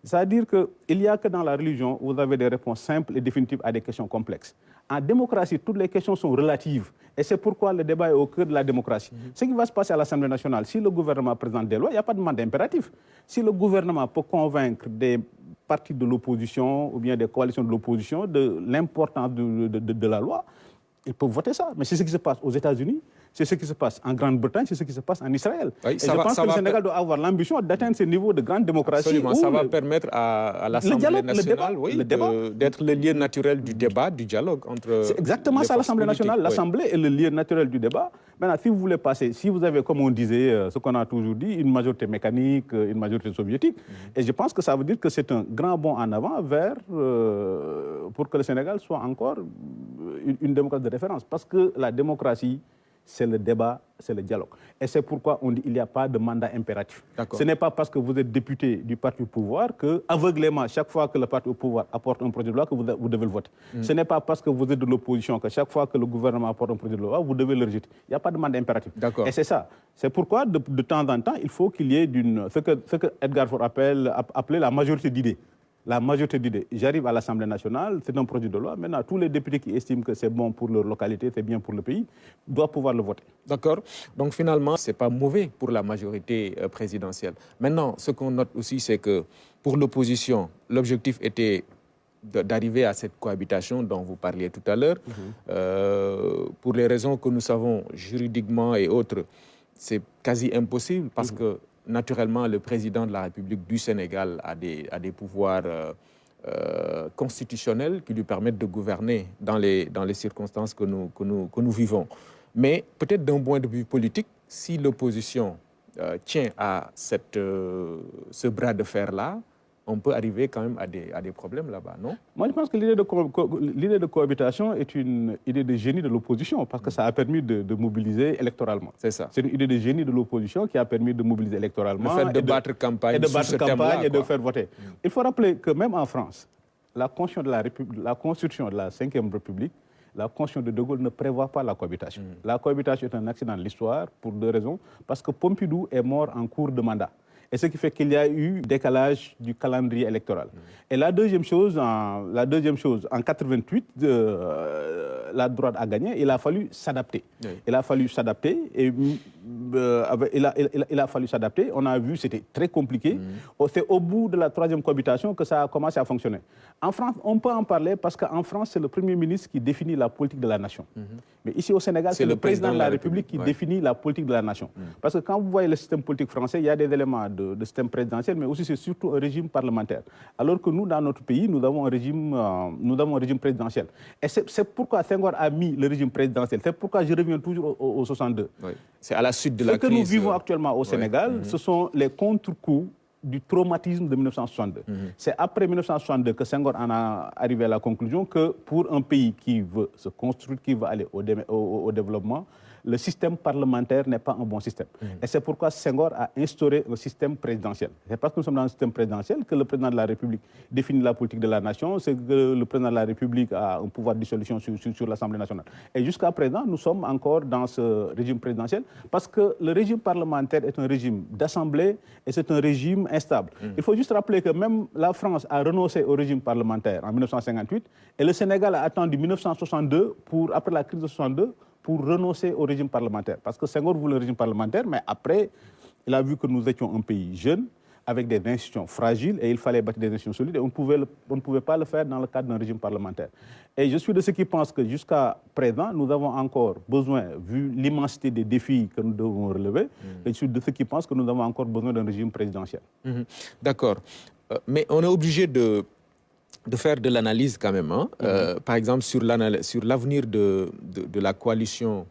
C'est-à-dire qu'il n'y a que dans la religion où vous avez des réponses simples et définitives à des questions complexes. En démocratie, toutes les questions sont relatives. Et c'est pourquoi le débat est au cœur de la démocratie. Ce qui va se passer à l'Assemblée nationale, si le gouvernement présente des lois, il n'y a pas de mandat impératif. Si le gouvernement peut convaincre des partis de l'opposition ou bien des coalitions de l'opposition de l'importance de la loi, ils peuvent voter ça. Mais c'est ce qui se passe aux États-Unis, c'est ce qui se passe en Grande-Bretagne, c'est ce qui se passe en Israël. Oui, et je pense que le Sénégal doit avoir l'ambition d'atteindre ce niveau de grande démocratie. Absolument, ça va permettre à l'Assemblée nationale d'être le lieu naturel du débat, du dialogue entre. C'est exactement ça l'Assemblée nationale. L'Assemblée est le lieu naturel du débat. Maintenant, si vous voulez passer, si vous avez, comme on disait, ce qu'on a toujours dit, une majorité mécanique, une majorité soviétique, et je pense que ça veut dire que c'est un grand bond en avant pour que le Sénégal soit encore une démocratie de référence. Parce que la démocratie, c'est le débat, c'est le dialogue. Et c'est pourquoi on dit qu'il n'y a pas de mandat impératif. Ce n'est pas parce que vous êtes député du parti au pouvoir que, aveuglément, chaque fois que le parti au pouvoir apporte un projet de loi, que vous devez le voter. Ce n'est pas parce que vous êtes de l'opposition que chaque fois que le gouvernement apporte un projet de loi, vous devez le rejeter. Il n'y a pas de mandat impératif. Et c'est ça. C'est pourquoi, de temps en temps, il faut qu'il y ait ce que Edgar Faure appelait la majorité d'idées. La majorité d'idées. J'arrive à l'Assemblée nationale, c'est un projet de loi. Maintenant, tous les députés qui estiment que c'est bon pour leur localité, c'est bien pour le pays, doivent pouvoir le voter. D'accord. Donc finalement, ce n'est pas mauvais pour la majorité présidentielle. Maintenant, ce qu'on note aussi, c'est que pour l'opposition, l'objectif était d'arriver à cette cohabitation dont vous parliez tout à l'heure. Pour les raisons que nous savons juridiquement et autres, c'est quasi impossible parce que naturellement, le président de la République du Sénégal a des pouvoirs constitutionnels qui lui permettent de gouverner dans les circonstances que nous vivons. Mais peut-être d'un point de vue politique, si l'opposition tient à ce bras de fer-là, on peut arriver quand même à des problèmes là-bas, non? Moi, je pense que l'idée de cohabitation est une idée de génie de l'opposition, parce que ça a permis de mobiliser électoralement. C'est ça. C'est une idée de génie de l'opposition qui a permis de mobiliser électoralement. Le fait de battre campagne et de battre campagne et de faire voter. Il faut rappeler que même en France, la Constitution de la Ve République, la Constitution de De Gaulle ne prévoit pas la cohabitation. La cohabitation est un accident de l'histoire pour deux raisons. Parce que Pompidou est mort en cours de mandat. Et ce qui fait qu'il y a eu décalage du calendrier électoral. Et la deuxième chose, en 88, la droite a gagné, il a fallu s'adapter. Oui. Il a fallu s'adapter et il a fallu s'adapter. On a vu, c'était très compliqué. C'est au bout de la troisième cohabitation que ça a commencé à fonctionner. En France, on peut en parler parce qu'en France, c'est le Premier ministre qui définit la politique de la nation. Mais ici au Sénégal, c'est le président de la République qui définit la politique de la nation. Parce que quand vous voyez le système politique français, il y a des éléments de système présidentiel, mais aussi c'est surtout un régime parlementaire. Alors que nous, dans notre pays, nous avons un régime présidentiel. Et c'est pourquoi Senghor a mis le régime présidentiel. C'est pourquoi je reviens toujours au 62. Oui. C'est à la suite de la crise. Ce que nous vivons actuellement au Sénégal, ce sont les contre-coups du traumatisme de 1962. C'est après 1962 que Senghor en a arrivé à la conclusion que pour un pays qui veut se construire, qui veut aller au développement, le système parlementaire n'est pas un bon système. Et c'est pourquoi Senghor a instauré un système présidentiel. C'est parce que nous sommes dans un système présidentiel que le président de la République définit la politique de la nation, c'est que le président de la République a un pouvoir de dissolution sur l'Assemblée nationale. Et jusqu'à présent, nous sommes encore dans ce régime présidentiel parce que le régime parlementaire est un régime d'assemblée et c'est un régime instable. Il faut juste rappeler que même la France a renoncé au régime parlementaire en 1958 et le Sénégal a attendu 1962 après la crise de 1962 pour renoncer au régime parlementaire. Parce que Senghor voulait le régime parlementaire, mais après, il a vu que nous étions un pays jeune, avec des institutions fragiles, et il fallait bâtir des institutions solides, et on ne pouvait pas le faire dans le cadre d'un régime parlementaire. Et je suis de ceux qui pensent que jusqu'à présent, nous avons encore besoin, vu l'immensité des défis que nous devons relever, je suis de ceux qui pensent que nous avons encore besoin d'un régime présidentiel. D'accord. Mais on est obligé de faire de l'analyse quand même. Hein? Par exemple, sur l'avenir de la coalition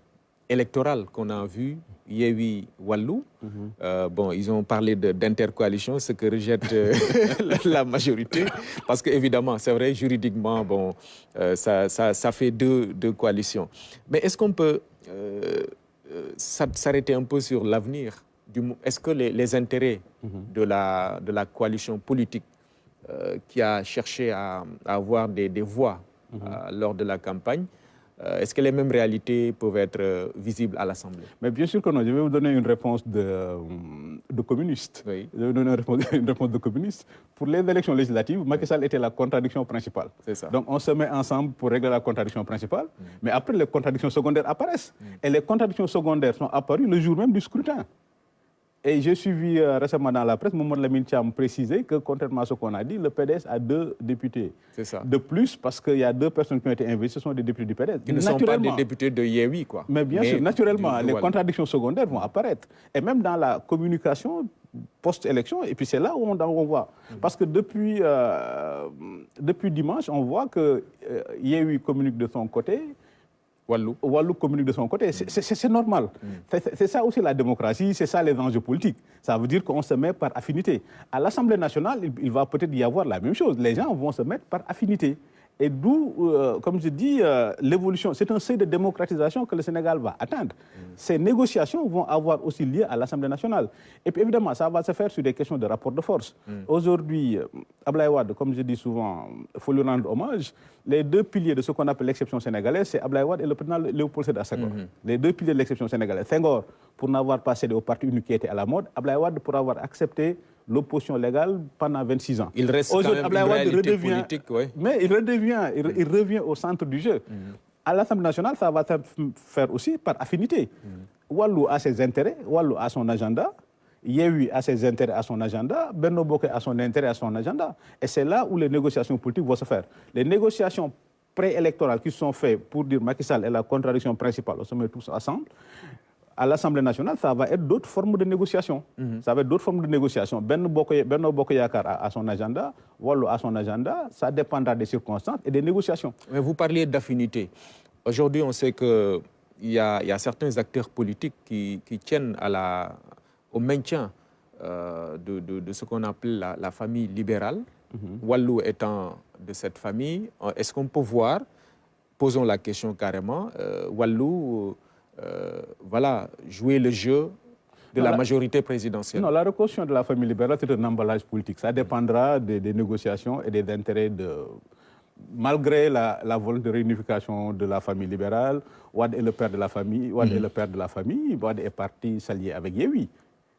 électorale qu'on a vue, Yewwi Wallu. Bon, ils ont parlé d'intercoalition, ce que rejette la majorité. Parce qu'évidemment, c'est vrai, juridiquement, bon, ça fait deux coalitions. Mais est-ce qu'on peut s'arrêter un peu sur l'avenir? Est-ce que les intérêts de la coalition politique qui a cherché à avoir des voix lors de la campagne, est-ce que les mêmes réalités peuvent être visibles à l'Assemblée? Mais bien sûr que non. Je vais vous donner une réponse de communiste. Oui. Je vais vous donner une réponse de communiste. Pour les élections législatives, Macky Sall était la contradiction principale. C'est ça. Donc on se met ensemble pour régler la contradiction principale, mais après les contradictions secondaires apparaissent. Et les contradictions secondaires sont apparues le jour même du scrutin. Et j'ai suivi récemment dans la presse, Mamadou Lamine Thiam précisait que, contrairement à ce qu'on a dit, le PDS a 2 députés. C'est ça. De plus, parce qu'il y a 2 personnes qui ont été investies, ce sont des députés du PDS. Qui ne sont pas des députés de Yewwi, quoi. Mais bien sûr, naturellement, les contradictions secondaires vont apparaître. Et même dans la communication post-élection, et puis c'est là où on voit. Parce que depuis dimanche, on voit que Yewwi communique de son côté, Wallu communique de son côté. C'est normal. C'est ça aussi la démocratie, c'est ça les enjeux politiques. Ça veut dire qu'on se met par affinité. À l'Assemblée nationale, il va peut-être y avoir la même chose. Les gens vont se mettre par affinité. Et d'où, comme je dis, l'évolution. C'est un seuil de démocratisation que le Sénégal va atteindre. Ces négociations vont avoir aussi lieu à l'Assemblée nationale. Et puis évidemment, ça va se faire sur des questions de rapport de force. Aujourd'hui, Abdoulaye Wade, comme je dis souvent, il faut lui rendre hommage. Les 2 piliers de ce qu'on appelle l'exception sénégalaise, c'est Abdoulaye Wade et le président Léopold Sédar Senghor. Les 2 piliers de l'exception sénégalaise. Senghor, pour n'avoir pas cédé au parti unique qui était à la mode. Abdoulaye Wade, pour avoir accepté l'opposition légale pendant 26 ans. Il reste quand même une réalité politique, oui. Mais il revient au centre du jeu. À l'Assemblée nationale, ça va se faire aussi par affinité. Wallu a ses intérêts, Wallu a son agenda, Yewwi a ses intérêts à son agenda, Benno Bokk a son intérêt à son agenda. Et c'est là où les négociations politiques vont se faire. Les négociations préélectorales qui sont faites pour dire Macky Sall est la contradiction principale, on se met tous ensemble. À l'Assemblée nationale, ça va être d'autres formes de négociation. Ça va être d'autres formes de négociation. Benno Bokk Yakaar a son agenda, Wallu a son agenda, ça dépendra des circonstances et des négociations. Mais vous parliez d'affinité. Aujourd'hui, on sait qu'il y a certains acteurs politiques qui tiennent au maintien de ce qu'on appelle la famille libérale, Wallou étant de cette famille. Est-ce qu'on peut voir, posons la question carrément, Wallou voilà, jouer le jeu de la majorité présidentielle? Non, la reconstruction de la famille libérale, c'est un emballage politique. Ça dépendra des négociations et des intérêts malgré la volonté de réunification de la famille libérale. Wade est le père de la famille, Wade est parti s'allier avec Yewwi.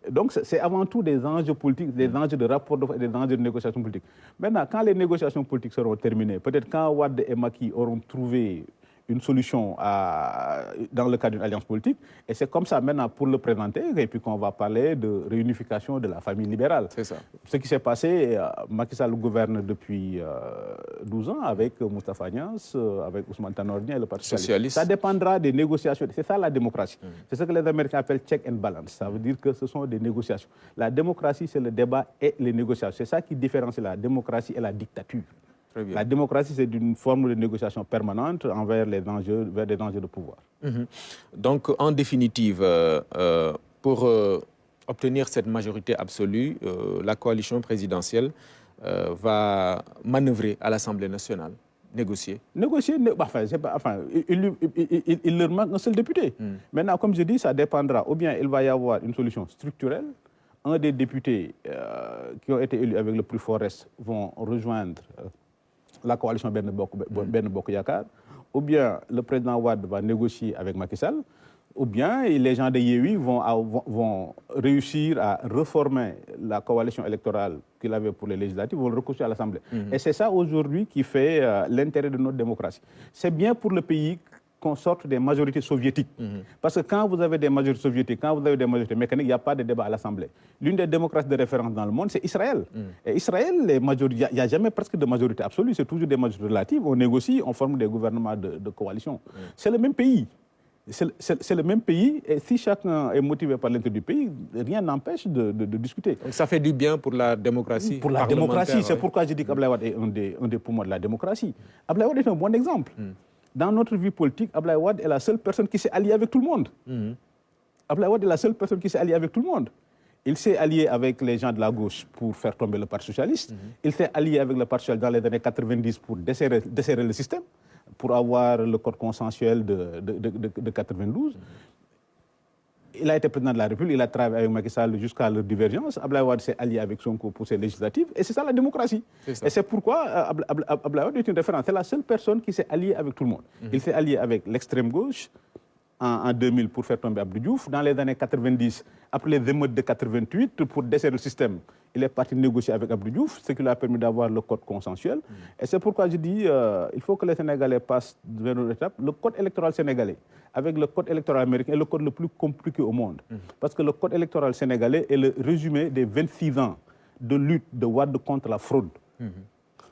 Donc c'est avant tout des enjeux politiques, des enjeux de rapport, des enjeux de négociation politique. Maintenant, quand les négociations politiques seront terminées, peut-être quand Wade et Macky auront trouvé une solution dans le cadre d'une alliance politique, et c'est comme ça maintenant pour le présenter, et puis qu'on va parler de réunification de la famille libérale. C'est ça. Ce qui s'est passé, Macky Sall gouverne depuis 12 ans avec Moustapha Niasse, avec Ousmane Tanor Dieng et le Parti socialiste. Ça dépendra des négociations. C'est ça la démocratie. C'est ce que les Américains appellent check and balance. Ça veut dire que ce sont des négociations. La démocratie, c'est le débat et les négociations. C'est ça qui différencie la démocratie et la dictature. La démocratie, c'est une forme de négociation permanente vers des enjeux de pouvoir. Donc, en définitive, pour obtenir cette majorité absolue, la coalition présidentielle va manœuvrer à l'Assemblée nationale, négocier. Il leur manque un seul député. Maintenant, comme je dis, ça dépendra. Ou bien il va y avoir une solution structurelle. Un des députés qui ont été élus avec le plus fort reste vont rejoindre la coalition Ben Bokk Yakaar, ou bien le président Wade va négocier avec Macky Sall, ou bien les gens de Yewwi vont réussir à reformer la coalition électorale qu'il avait pour les législatives, vont le reconstruire à l'Assemblée. Et c'est ça aujourd'hui qui fait l'intérêt de notre démocratie. C'est bien pour le pays qu'on sorte des majorités soviétiques. Parce que quand vous avez des majorités soviétiques, quand vous avez des majorités mécaniques, il n'y a pas de débat à l'Assemblée. L'une des démocraties de référence dans le monde, c'est Israël. Et Israël, il n'y a jamais presque de majorité absolue, c'est toujours des majorités relatives. On négocie, on forme des gouvernements de coalition. C'est le même pays. C'est le même pays, et si chacun est motivé par l'intérêt du pays, rien n'empêche de discuter. Donc ça fait du bien pour la démocratie. Pour la démocratie, c'est pourquoi je dis qu'Abdoulaye Wade est un des poumons de la démocratie. Abdoulaye Wade est un bon exemple. Dans notre vie politique, Abdoulaye Wade est la seule personne qui s'est alliée avec tout le monde. Abdoulaye Wade est la seule personne qui s'est alliée avec tout le monde. Il s'est allié avec les gens de la gauche pour faire tomber le Parti socialiste. Il s'est allié avec le Parti socialiste dans les années 90 pour desserrer le système, pour avoir le code consensuel de 92. Il a été président de la République, il a travaillé avec Macky Sall jusqu'à leur divergence. Abdoulaye Wade s'est allié avec Sonko pour ses législatives. Et c'est ça la démocratie. Et c'est pourquoi Abdoulaye Wade est une référence. C'est la seule personne qui s'est alliée avec tout le monde. Il s'est allié avec l'extrême gauche en 2000 pour faire tomber Abdou Diouf. Dans les années 90, après les émeutes de 88, pour desserrer le système, il est parti négocier avec Abdou Diouf, ce qui lui a permis d'avoir le code consensuel. Et c'est pourquoi je dis il faut que les Sénégalais passent vers une étape. Le code électoral sénégalais, avec le code électoral américain, est le code le plus compliqué au monde. Parce que le code électoral sénégalais est le résumé des 26 ans de lutte de Wade contre la fraude.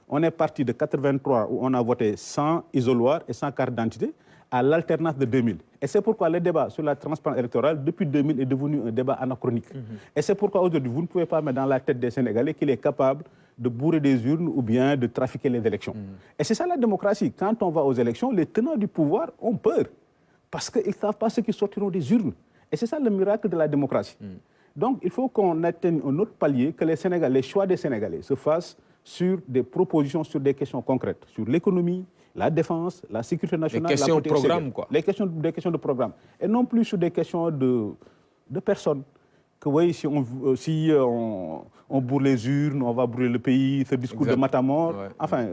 On est parti de 83 où on a voté sans isoloir et sans carte d'identité à l'alternance de 2000. Et c'est pourquoi le débat sur la transparence électorale, depuis 2000, est devenu un débat anachronique. Et c'est pourquoi aujourd'hui, vous ne pouvez pas mettre dans la tête des Sénégalais qu'il est capable de bourrer des urnes ou bien de trafiquer les élections. Et c'est ça la démocratie. Quand on va aux élections, les tenants du pouvoir ont peur. Parce qu'ils ne savent pas ce qui sortiront des urnes. Et c'est ça le miracle de la démocratie. Donc il faut qu'on atteigne un autre palier, que les choix des Sénégalais se fassent sur des propositions, sur des questions concrètes, sur l'économie, la défense, la sécurité nationale, les questions de programme, quoi. Des questions de programme. Et non plus sur des questions de personnes. Que oui, si on bourre les urnes, on va brûler le pays, ce discours de matamor. Enfin,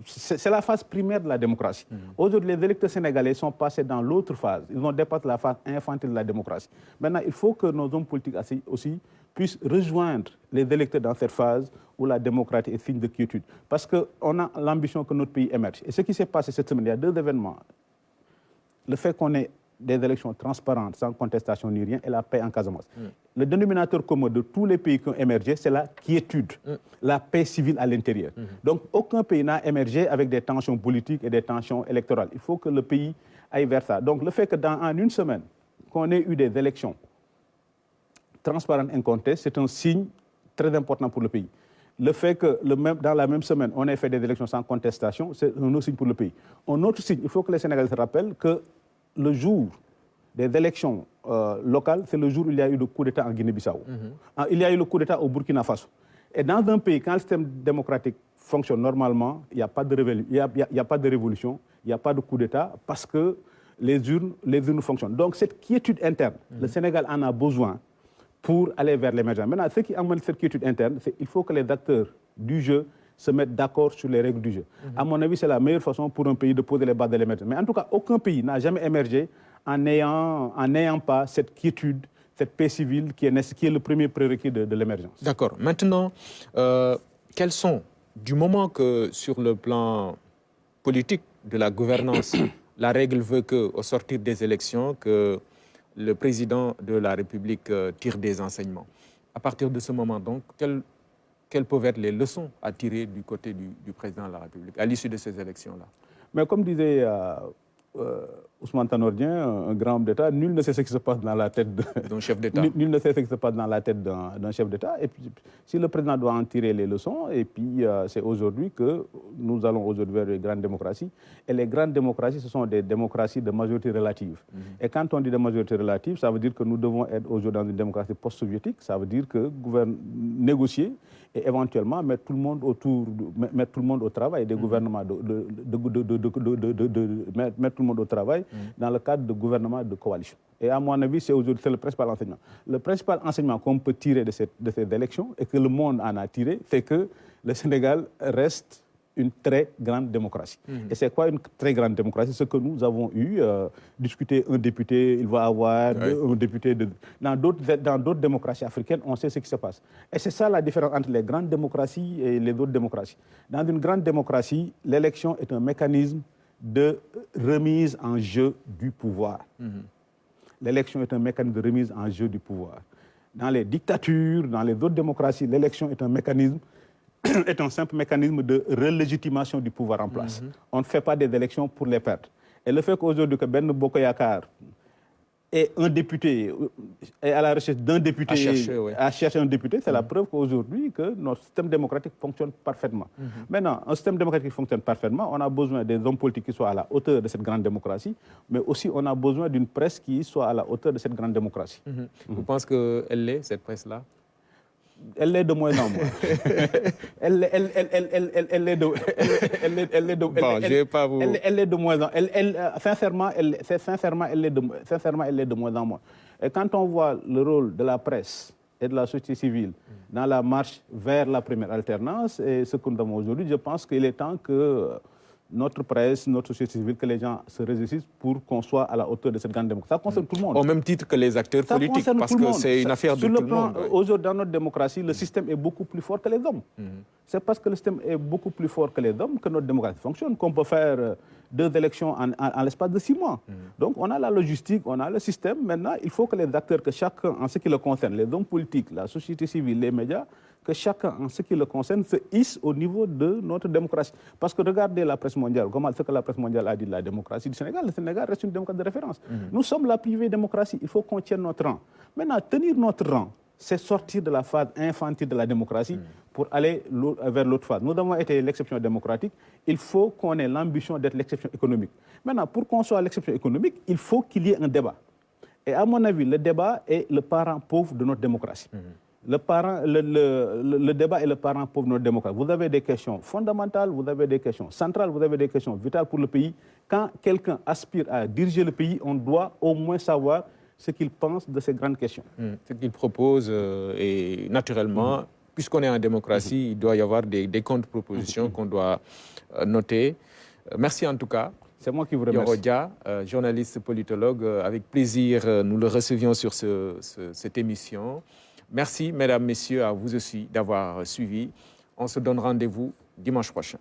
c'est la phase primaire de la démocratie. Aujourd'hui, les électeurs sénégalais sont passés dans l'autre phase. Ils ont dépassé la phase infantile de la démocratie. Maintenant, il faut que nos hommes politiques aussi puissent rejoindre les électeurs dans cette phase où la démocratie est signe de quiétude. Parce qu'on a l'ambition que notre pays émerge. Et ce qui s'est passé cette semaine, il y a 2 événements. Le fait qu'on ait des élections transparentes, sans contestation ni rien, et la paix en Casamance. Le dénominateur commun de tous les pays qui ont émergé, c'est la quiétude, la paix civile à l'intérieur. Donc, aucun pays n'a émergé avec des tensions politiques et des tensions électorales. Il faut que le pays aille vers ça. Donc, le fait que en une semaine, qu'on ait eu des élections transparentes et incontestées, c'est un signe très important pour le pays. Le fait que dans la même semaine, on ait fait des élections sans contestation, c'est un autre signe pour le pays. Un autre signe, il faut que les Sénégalais se rappellent que le jour des élections locales, c'est le jour où il y a eu le coup d'État en Guinée-Bissau. Il y a eu le coup d'État au Burkina Faso. Et dans un pays, quand le système démocratique fonctionne normalement, il n'y a pas de révolution, il n'y a pas de coup d'État, parce que les urnes fonctionnent. Donc cette quiétude interne, le Sénégal en a besoin pour aller vers l'émergence. Maintenant, ce qui amène cette quiétude interne, c'est qu'il faut que les acteurs du jeu se mettent d'accord sur les règles du jeu. À mon avis, c'est la meilleure façon pour un pays de poser les bases de l'émergence. Mais en tout cas, aucun pays n'a jamais émergé en n'ayant pas cette quiétude, cette paix civile qui est le premier prérequis de l'émergence. D'accord. Maintenant, quels sont, du moment que sur le plan politique de la gouvernance, la règle veut qu'au sortir des élections, que le président de la République tire des enseignements. À partir de ce moment, donc, quelles peuvent être les leçons à tirer du côté du président de la République à l'issue de ces élections-là? Mais comme disait Ousmane Tanordien, un grand homme d'État, nul ne sait ce qui se passe dans la tête d'un chef d'État. Nul ne sait ce qui se passe dans la tête d'un chef d'État. Et puis, si le président doit en tirer les leçons, et puis c'est aujourd'hui que nous allons vers les grandes démocraties. Et les grandes démocraties, ce sont des démocraties de majorité relative. Et quand on dit de majorité relative, ça veut dire que nous devons être aujourd'hui dans une démocratie post-soviétique. Ça veut dire que négocier et éventuellement mettre tout le monde au travail, des gouvernements mettre tout le monde au travail dans le cadre de gouvernement de coalition. Et à mon avis, c'est le principal enseignement. Le principal enseignement qu'on peut tirer de ces élections et que le monde en a tiré, c'est que le Sénégal reste une très grande démocratie. Et c'est quoi une très grande démocratie? Ce que nous avons eu, discuter un député, il va avoir un député. Dans d'autres démocraties africaines, on sait ce qui se passe. Et c'est ça la différence entre les grandes démocraties et les autres démocraties. Dans une grande démocratie, l'élection est un mécanisme de remise en jeu du pouvoir. L'élection est un mécanisme de remise en jeu du pouvoir. Dans les dictatures, dans les autres démocraties, l'élection est un simple mécanisme de relégitimation du pouvoir en place. On ne fait pas des élections pour les perdre. Et le fait qu'aujourd'hui, que Ben Bokoyakar est un député, est à la recherche d'un député, à chercher un député, c'est la preuve qu'aujourd'hui, que notre système démocratique fonctionne parfaitement. Maintenant, un système démocratique qui fonctionne parfaitement, on a besoin des hommes politiques qui soient à la hauteur de cette grande démocratie, mais aussi on a besoin d'une presse qui soit à la hauteur de cette grande démocratie. Vous pensez qu'elle l'est, cette presse-là? Elle l'est de moins en moins. Elle l'est de moins en moins. Sincèrement, elle l'est de moins en moins. Et quand on voit le rôle de la presse et de la société civile dans la marche vers la première alternance et ce que nous avons aujourd'hui, je pense qu'il est temps que notre presse, notre société civile, que les gens se résistent pour qu'on soit à la hauteur de cette grande démocratie. Ça concerne tout le monde. Au même titre que les acteurs politiques, parce que c'est une affaire de tout le monde. Aujourd'hui, dans notre démocratie, le système est beaucoup plus fort que les hommes. C'est parce que le système est beaucoup plus fort que les hommes que notre démocratie fonctionne, qu'on peut faire 2 élections en l'espace de 6 mois. Donc, on a la logistique, on a le système. Maintenant, il faut que les acteurs, que chacun, en ce qui le concerne, les hommes politiques, la société civile, les médias, que chacun, en ce qui le concerne, se hisse au niveau de notre démocratie. Parce que regardez la presse mondiale, comment ce que la presse mondiale a dit de la démocratie du Sénégal. Le Sénégal reste une démocratie de référence. Nous sommes la privée démocratie, il faut qu'on tienne notre rang. Maintenant, tenir notre rang, c'est sortir de la phase infantile de la démocratie pour aller vers l'autre phase. Nous avons été l'exception démocratique, il faut qu'on ait l'ambition d'être l'exception économique. Maintenant, pour qu'on soit l'exception économique, il faut qu'il y ait un débat. Et à mon avis, le débat est le parent pauvre de notre démocratie. Le débat est le parent pauvre de notre démocratie. Vous avez des questions fondamentales, vous avez des questions centrales, vous avez des questions vitales pour le pays. Quand quelqu'un aspire à diriger le pays, on doit au moins savoir ce qu'il pense de ces grandes questions. Ce qu'il propose, et naturellement, puisqu'on est en démocratie, il doit y avoir des contre-propositions qu'on doit noter. Merci en tout cas. C'est moi qui vous remercie. Yoro Dia, journaliste politologue, avec plaisir, nous le recevions sur cette émission. Merci, mesdames, messieurs, à vous aussi d'avoir suivi. On se donne rendez-vous dimanche prochain.